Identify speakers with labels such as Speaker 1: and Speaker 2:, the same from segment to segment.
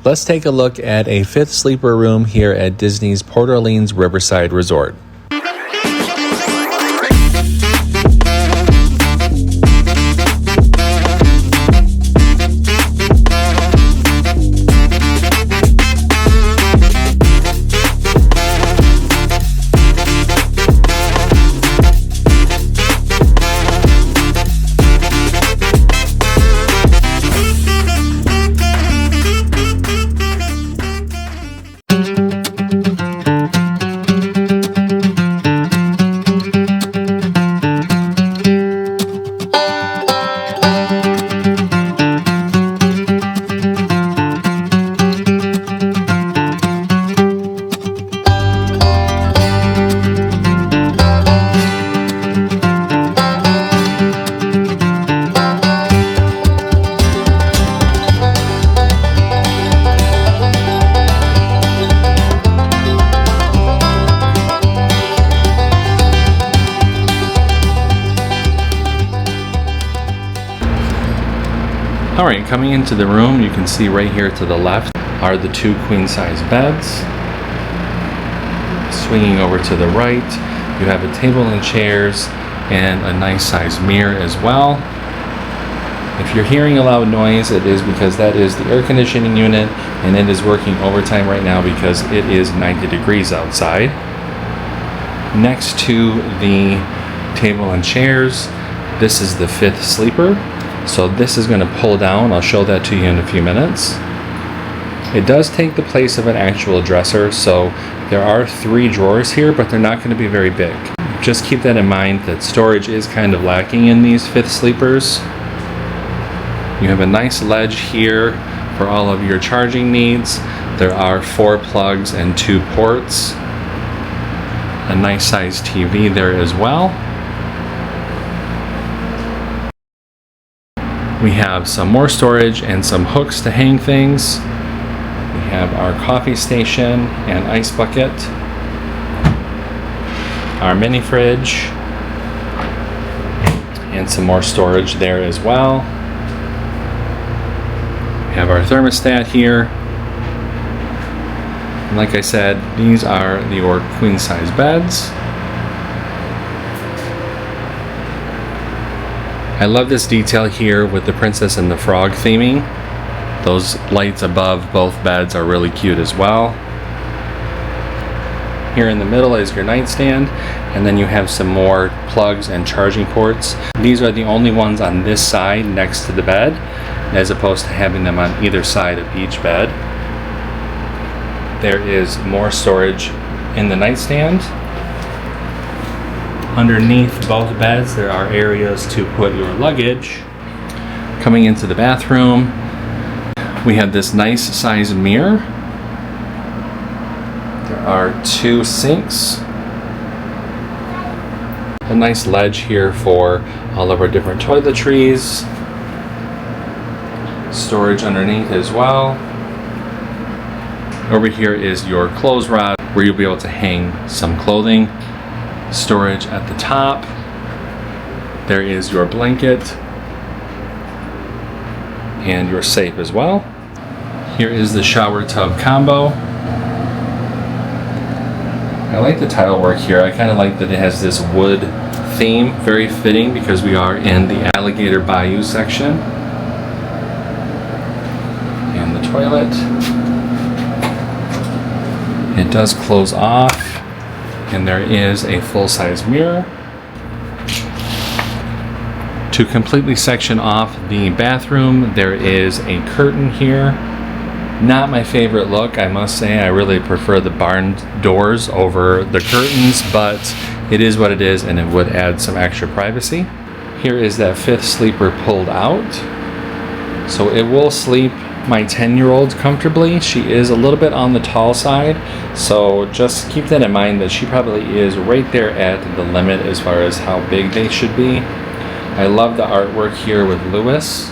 Speaker 1: Let's take a look at a fifth sleeper room here at Disney's Port Orleans Riverside Resort. Alright, coming into the room, you can see right here to the left are the two queen-size beds. Swinging over to the right, you have a table and chairs and a nice size mirror as well. If you're hearing a loud noise, it is because that is the air conditioning unit, and it is working overtime right now because it is 90 degrees outside. Next to the table and chairs, this is the fifth sleeper. So this is going to pull down. I'll show that to you in a few minutes. It does take the place of an actual dresser, so there are 3 drawers here, but they're not going to be very big. Just keep that in mind that storage is kind of lacking in these fifth sleepers. You have a nice ledge here for all of your charging needs. There are 4 plugs and 2 ports. A nice sized TV there as well. We have some more storage and some hooks to hang things. We have our coffee station and ice bucket. Our mini fridge. And some more storage there as well. We have our thermostat here. And like I said, these are your queen size beds. I love this detail here with the Princess and the Frog theming. Those lights above both beds are really cute as well. Here in the middle is your nightstand, and then you have some more plugs and charging ports. These are the only ones on this side next to the bed, as opposed to having them on either side of each bed. There is more storage in the nightstand. Underneath both beds, there are areas to put your luggage. Coming into the bathroom, we have this nice size mirror. There are 2 sinks. A nice ledge here for all of our different toiletries. Storage underneath as well. Over here is your clothes rod where you'll be able to hang some clothing. Storage at the top. There is your blanket and your safe as well. Here is the shower tub combo. I like the tile work here. I kind of like that it has this wood theme, very fitting because we are in the Alligator Bayou section. And the toilet. It does close off. And there is a full-size mirror. To completely section off the bathroom, there is a curtain here. Not my favorite look, I must say. I really prefer the barn doors over the curtains, but it is what it is, and it would add some extra privacy. Here is that fifth sleeper pulled out. So it will sleep my 10-year-old comfortably. She is a little bit on the tall side, so just keep that in mind that she probably is right there at the limit as far as how big they should be. I love the artwork here with Lewis,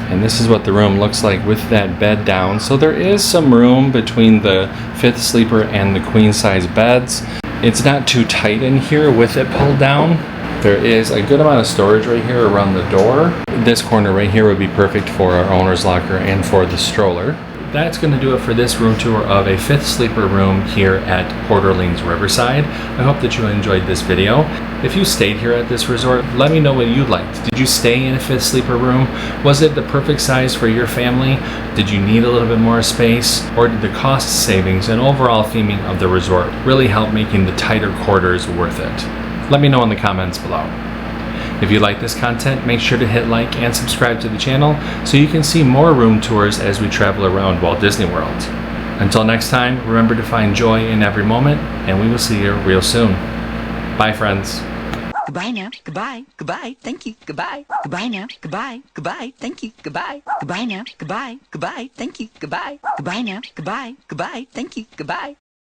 Speaker 1: and this is what the room looks like with that bed down. So there is some room between the fifth sleeper and the queen size beds. It's not too tight in here with it pulled down. There is a good amount of storage right here around the door. This corner right here would be perfect for our owner's locker and for the stroller. that's going to do it for this room tour of a 5th sleeper room here at Port Orleans Riverside. I hope that you enjoyed this video. If you stayed here at this resort, let me know what you liked. Did you stay in a 5th sleeper room? Was it the perfect size for your family? Did you need a little bit more space? Or did the cost savings and overall theming of the resort really help making the tighter quarters worth it? Let me know in the comments below. If you like this content, make sure to hit like and subscribe to the channel so you can see more room tours as we travel around Walt Disney World. Until next time, remember to find joy in every moment, and we will see you real soon. Bye, friends.
Speaker 2: Goodbye now. Goodbye. Goodbye. Thank you. Goodbye. Goodbye now. Goodbye. Goodbye. Thank you. Goodbye. Goodbye now. Goodbye. Goodbye. Thank you. Goodbye. Goodbye now. Goodbye. Goodbye. Thank you. Goodbye.